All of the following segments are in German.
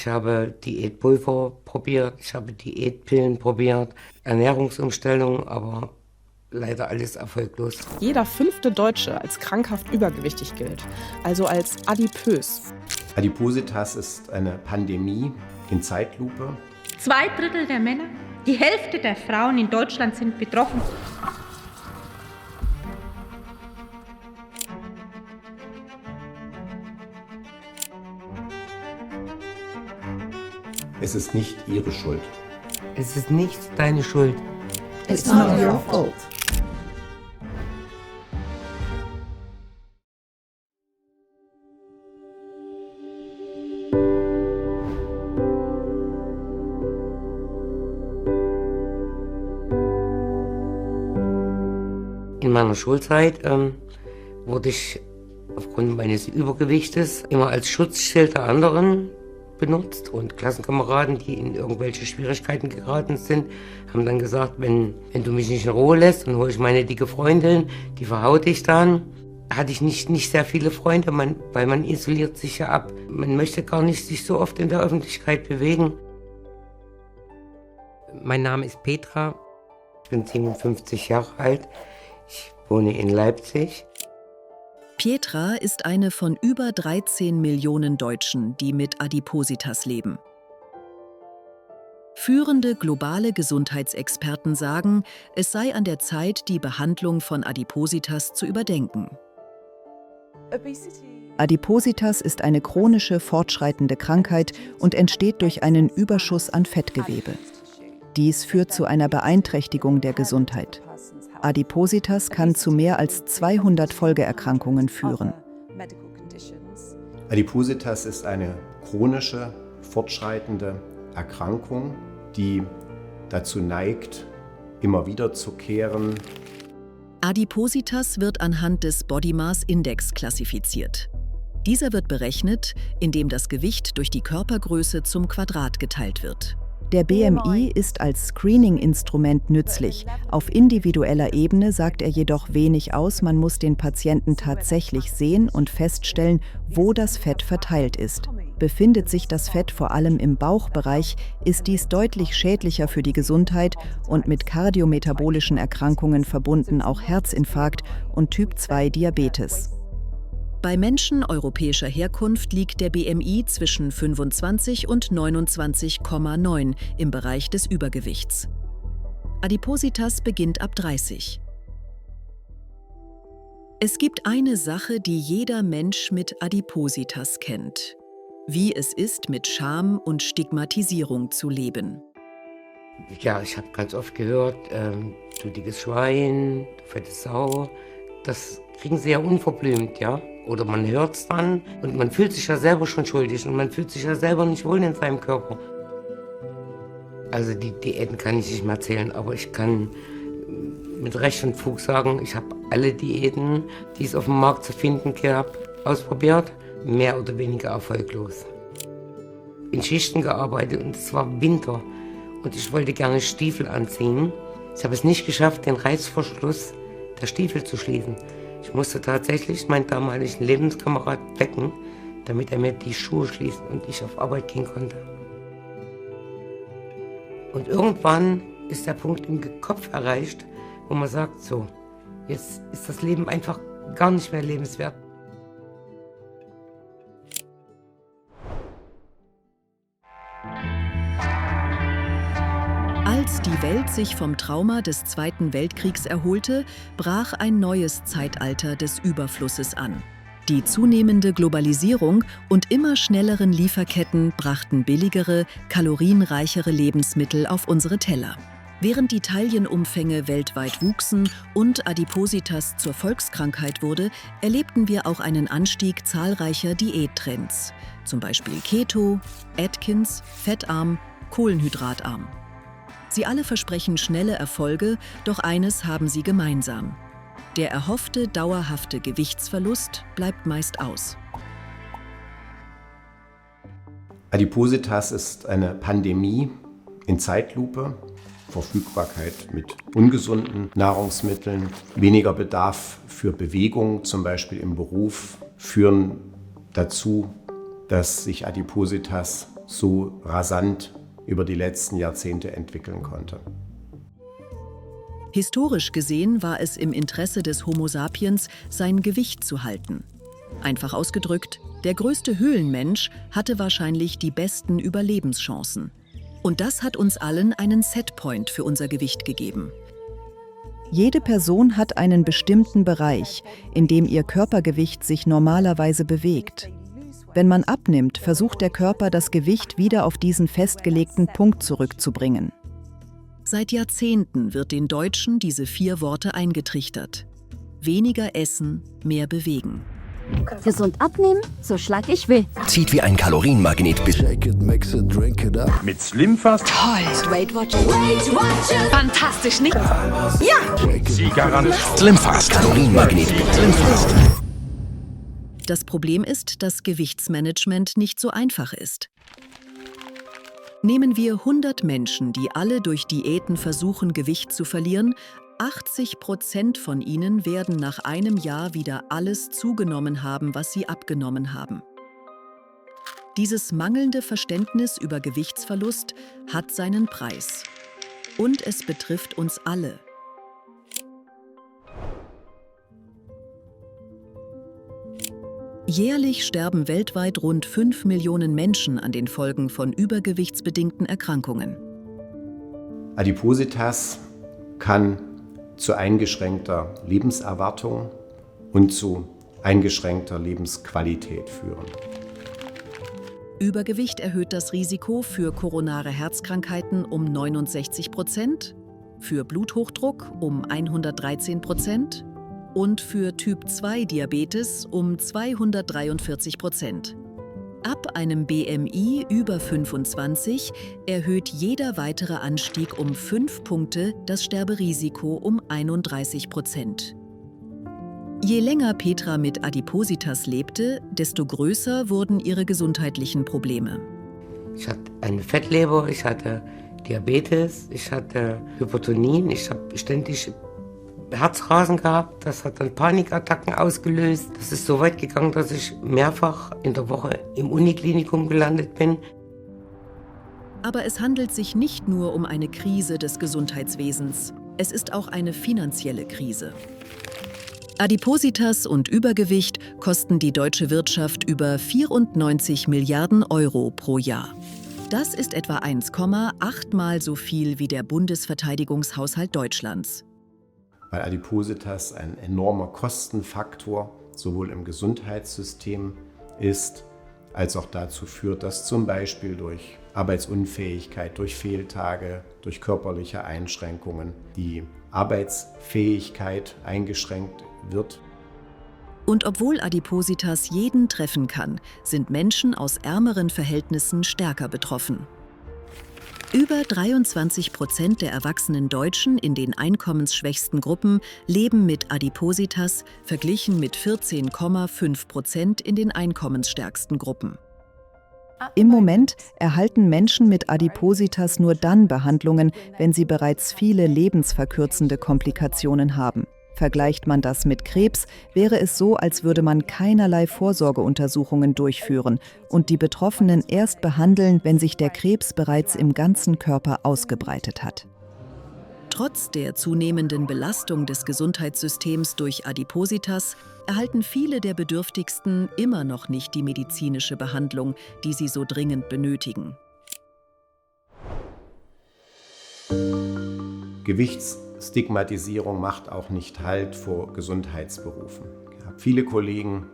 Ich habe Diätpulver probiert, ich habe Diätpillen probiert, Ernährungsumstellung, aber leider alles erfolglos. Jeder 5. Deutsche als krankhaft übergewichtig gilt, also als adipös. Adipositas ist eine Pandemie in Zeitlupe. 2/3 der Männer, die Hälfte der Frauen in Deutschland sind betroffen. Es ist nicht Ihre Schuld. Es ist nicht deine Schuld. It's not your fault. In meiner Schulzeit wurde ich aufgrund meines Übergewichtes immer als Schutzschild der anderen benutzt, und Klassenkameraden, die in irgendwelche Schwierigkeiten geraten sind, haben dann gesagt, wenn du mich nicht in Ruhe lässt, dann hole ich meine dicke Freundin, die verhaut dich dann. Hatte ich nicht sehr viele Freunde, weil man isoliert sich ja ab. Man möchte gar nicht sich so oft in der Öffentlichkeit bewegen. Mein Name ist Petra, ich bin 57 Jahre alt, ich wohne in Leipzig. Petra ist eine von über 13 Millionen Deutschen, die mit Adipositas leben. Führende globale Gesundheitsexperten sagen, es sei an der Zeit, die Behandlung von Adipositas zu überdenken. Adipositas ist eine chronische, fortschreitende Krankheit und entsteht durch einen Überschuss an Fettgewebe. Dies führt zu einer Beeinträchtigung der Gesundheit. Adipositas kann zu mehr als 200 Folgeerkrankungen führen. Adipositas ist eine chronische, fortschreitende Erkrankung, die dazu neigt, immer wiederzukehren. Adipositas wird anhand des Body Mass Index klassifiziert. Dieser wird berechnet, indem das Gewicht durch die Körpergröße zum Quadrat geteilt wird. Der BMI ist als Screening-Instrument nützlich. Auf individueller Ebene sagt er jedoch wenig aus, man muss den Patienten tatsächlich sehen und feststellen, wo das Fett verteilt ist. Befindet sich das Fett vor allem im Bauchbereich, ist dies deutlich schädlicher für die Gesundheit und mit kardiometabolischen Erkrankungen verbunden auch Herzinfarkt und Typ-2-Diabetes. Bei Menschen europäischer Herkunft liegt der BMI zwischen 25 und 29,9 im Bereich des Übergewichts. Adipositas beginnt ab 30. Es gibt eine Sache, die jeder Mensch mit Adipositas kennt: wie es ist, mit Scham und Stigmatisierung zu leben. Ja, ich habe ganz oft gehört, du dickes Schwein, du fette Sau. Das kriegen sie ja unverblümt, ja. Oder man hört es dann und man fühlt sich ja selber schon schuldig und man fühlt sich ja selber nicht wohl in seinem Körper. Also die Diäten kann ich nicht mehr erzählen, aber ich kann mit Recht und Fug sagen, ich habe alle Diäten, die es auf dem Markt zu finden gab, ausprobiert, mehr oder weniger erfolglos. In Schichten gearbeitet und es war Winter und ich wollte gerne Stiefel anziehen. Ich habe es nicht geschafft, den Reißverschluss der Stiefel zu schließen. Ich musste tatsächlich meinen damaligen Lebenskamerad wecken, damit er mir die Schuhe schließt und ich auf Arbeit gehen konnte. Und irgendwann ist der Punkt im Kopf erreicht, wo man sagt, so, jetzt ist das Leben einfach gar nicht mehr lebenswert. Als die Welt sich vom Trauma des Zweiten Weltkriegs erholte, brach ein neues Zeitalter des Überflusses an. Die zunehmende Globalisierung und immer schnelleren Lieferketten brachten billigere, kalorienreichere Lebensmittel auf unsere Teller. Während die Taillenumfänge weltweit wuchsen und Adipositas zur Volkskrankheit wurde, erlebten wir auch einen Anstieg zahlreicher Diättrends, zum Beispiel Keto, Atkins, fettarm, kohlenhydratarm. Sie alle versprechen schnelle Erfolge, doch eines haben sie gemeinsam: der erhoffte dauerhafte Gewichtsverlust bleibt meist aus. Adipositas ist eine Pandemie in Zeitlupe. Verfügbarkeit mit ungesunden Nahrungsmitteln, weniger Bedarf für Bewegung, zum Beispiel im Beruf, führen dazu, dass sich Adipositas so rasant über die letzten Jahrzehnte entwickeln konnte. Historisch gesehen war es im Interesse des Homo sapiens, sein Gewicht zu halten. Einfach ausgedrückt, der größte Höhlenmensch hatte wahrscheinlich die besten Überlebenschancen. Und das hat uns allen einen Setpoint für unser Gewicht gegeben. Jede Person hat einen bestimmten Bereich, in dem ihr Körpergewicht sich normalerweise bewegt. Wenn man abnimmt, versucht der Körper, das Gewicht wieder auf diesen festgelegten Punkt zurückzubringen. Seit Jahrzehnten wird den Deutschen diese 4 Worte eingetrichtert. Weniger essen, mehr bewegen. Gesund abnehmen, so schlag ich will. Zieht wie ein Kalorienmagnet bis. Mit Slimfast. Toll. Weight Watchers. Fantastisch, nicht? Ja. Sie garantiert. Slimfast. Kalorienmagnet. Slimfast. Das Problem ist, dass Gewichtsmanagement nicht so einfach ist. Nehmen wir 100 Menschen, die alle durch Diäten versuchen, Gewicht zu verlieren. 80% von ihnen werden nach einem Jahr wieder alles zugenommen haben, was sie abgenommen haben. Dieses mangelnde Verständnis über Gewichtsverlust hat seinen Preis. Und es betrifft uns alle. Jährlich sterben weltweit rund 5 Millionen Menschen an den Folgen von übergewichtsbedingten Erkrankungen. Adipositas kann zu eingeschränkter Lebenserwartung und zu eingeschränkter Lebensqualität führen. Übergewicht erhöht das Risiko für koronare Herzkrankheiten um 69%, für Bluthochdruck um 113% und für Typ-2-Diabetes um 243%. Ab einem BMI über 25 erhöht jeder weitere Anstieg um 5 Punkte das Sterberisiko um 31%. Je länger Petra mit Adipositas lebte, desto größer wurden ihre gesundheitlichen Probleme. Ich hatte eine Fettleber, ich hatte Diabetes, ich hatte Hypertonin, ich habe ständig Herzrasen gehabt, das hat dann Panikattacken ausgelöst. Das ist so weit gegangen, dass ich mehrfach in der Woche im Uniklinikum gelandet bin. Aber es handelt sich nicht nur um eine Krise des Gesundheitswesens, es ist auch eine finanzielle Krise. Adipositas und Übergewicht kosten die deutsche Wirtschaft über 94 Milliarden Euro pro Jahr. Das ist etwa 1,8 Mal so viel wie der Bundesverteidigungshaushalt Deutschlands. Weil Adipositas ein enormer Kostenfaktor sowohl im Gesundheitssystem ist, als auch dazu führt, dass zum Beispiel durch Arbeitsunfähigkeit, durch Fehltage, durch körperliche Einschränkungen die Arbeitsfähigkeit eingeschränkt wird. Und obwohl Adipositas jeden treffen kann, sind Menschen aus ärmeren Verhältnissen stärker betroffen. Über 23% der erwachsenen Deutschen in den einkommensschwächsten Gruppen leben mit Adipositas, verglichen mit 14,5% in den einkommensstärksten Gruppen. Im Moment erhalten Menschen mit Adipositas nur dann Behandlungen, wenn sie bereits viele lebensverkürzende Komplikationen haben. Vergleicht man das mit Krebs, wäre es so, als würde man keinerlei Vorsorgeuntersuchungen durchführen und die Betroffenen erst behandeln, wenn sich der Krebs bereits im ganzen Körper ausgebreitet hat. Trotz der zunehmenden Belastung des Gesundheitssystems durch Adipositas erhalten viele der Bedürftigsten immer noch nicht die medizinische Behandlung, die sie so dringend benötigen. Gewichtsstigmatisierung macht auch nicht Halt vor Gesundheitsberufen. Ich habe viele Kollegen,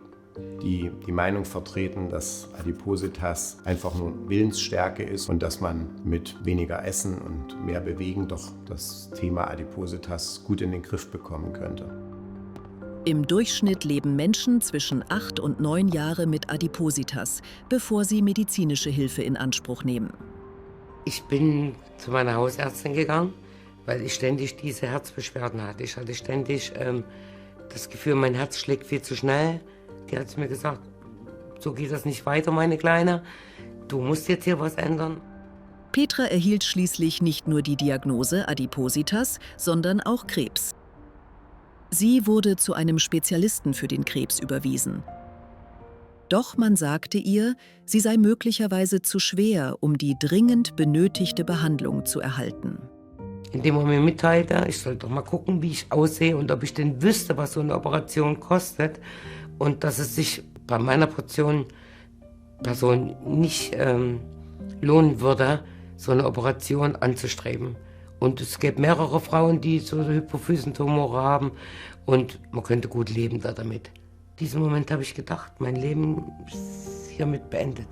die die Meinung vertreten, dass Adipositas einfach nur Willensstärke ist und dass man mit weniger Essen und mehr Bewegen doch das Thema Adipositas gut in den Griff bekommen könnte. Im Durchschnitt leben Menschen zwischen 8 und 9 Jahre mit Adipositas, bevor sie medizinische Hilfe in Anspruch nehmen. Ich bin zu meiner Hausärztin gegangen, weil ich ständig diese Herzbeschwerden hatte. Ich hatte ständig das Gefühl, mein Herz schlägt viel zu schnell. Die hat mir gesagt, so geht das nicht weiter, meine Kleine. Du musst jetzt hier was ändern. Petra erhielt schließlich nicht nur die Diagnose Adipositas, sondern auch Krebs. Sie wurde zu einem Spezialisten für den Krebs überwiesen. Doch man sagte ihr, sie sei möglicherweise zu schwer, um die dringend benötigte Behandlung zu erhalten. Indem man mir mitteilte, ich soll doch mal gucken, wie ich aussehe und ob ich denn wüsste, was so eine Operation kostet. Und dass es sich bei meiner Person nicht lohnen würde, so eine Operation anzustreben. Und es gibt mehrere Frauen, die so Hypophysentumore haben und man könnte gut leben damit. In diesem Moment habe ich gedacht, mein Leben ist hiermit beendet.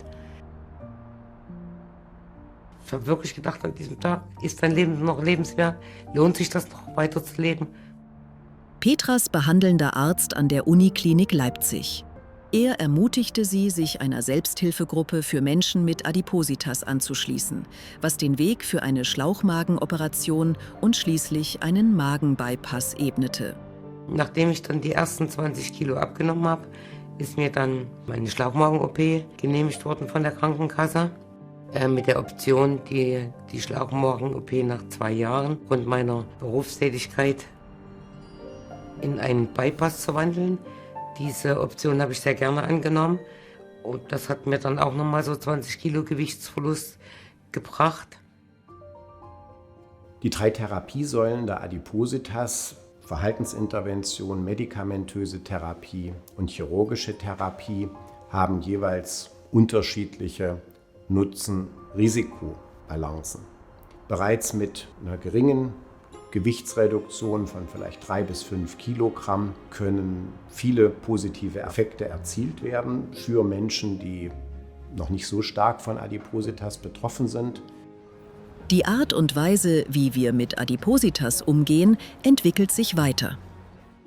Ich habe wirklich gedacht an diesem Tag, ist dein Leben noch lebenswert? Lohnt sich das noch weiter zu leben? Petras behandelnder Arzt an der Uniklinik Leipzig. Er ermutigte sie, sich einer Selbsthilfegruppe für Menschen mit Adipositas anzuschließen, was den Weg für eine Schlauchmagenoperation und schließlich einen Magenbypass ebnete. Nachdem ich dann die ersten 20 Kilo abgenommen habe, ist mir dann meine Schlauchmagen-OP genehmigt worden von der Krankenkasse. Mit der Option, die Schlauchmagen-OP nach 2 Jahren aufgrund meiner Berufstätigkeit in einen Bypass zu wandeln. Diese Option habe ich sehr gerne angenommen und das hat mir dann auch nochmal so 20 Kilo Gewichtsverlust gebracht. Die 3 Therapiesäulen der Adipositas, Verhaltensintervention, medikamentöse Therapie und chirurgische Therapie, haben jeweils unterschiedliche Nutzen-Risiko-Balancen. Bereits mit einer geringen Gewichtsreduktion von vielleicht 3 bis 5 Kilogramm können viele positive Effekte erzielt werden für Menschen, die noch nicht so stark von Adipositas betroffen sind. Die Art und Weise, wie wir mit Adipositas umgehen, entwickelt sich weiter.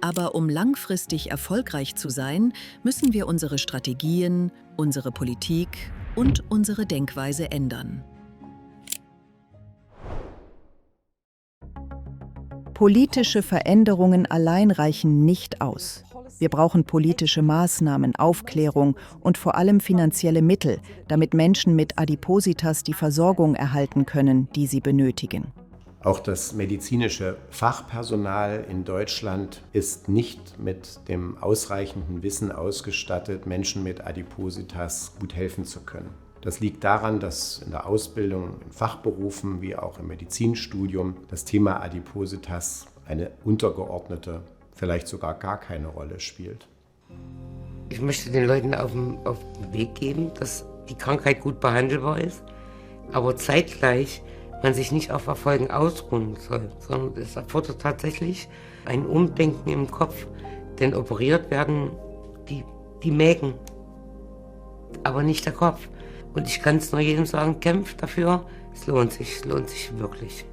Aber um langfristig erfolgreich zu sein, müssen wir unsere Strategien, unsere Politik und unsere Denkweise ändern. Politische Veränderungen allein reichen nicht aus. Wir brauchen politische Maßnahmen, Aufklärung und vor allem finanzielle Mittel, damit Menschen mit Adipositas die Versorgung erhalten können, die sie benötigen. Auch das medizinische Fachpersonal in Deutschland ist nicht mit dem ausreichenden Wissen ausgestattet, Menschen mit Adipositas gut helfen zu können. Das liegt daran, dass in der Ausbildung in Fachberufen wie auch im Medizinstudium das Thema Adipositas eine untergeordnete, vielleicht sogar gar keine Rolle spielt. Ich möchte den Leuten auf den Weg geben, dass die Krankheit gut behandelbar ist, aber zeitgleich man sich nicht auf Erfolgen ausruhen soll, sondern es erfordert tatsächlich ein Umdenken im Kopf, denn operiert werden die Mägen, aber nicht der Kopf. Und ich kann es nur jedem sagen, kämpft dafür, es lohnt sich wirklich.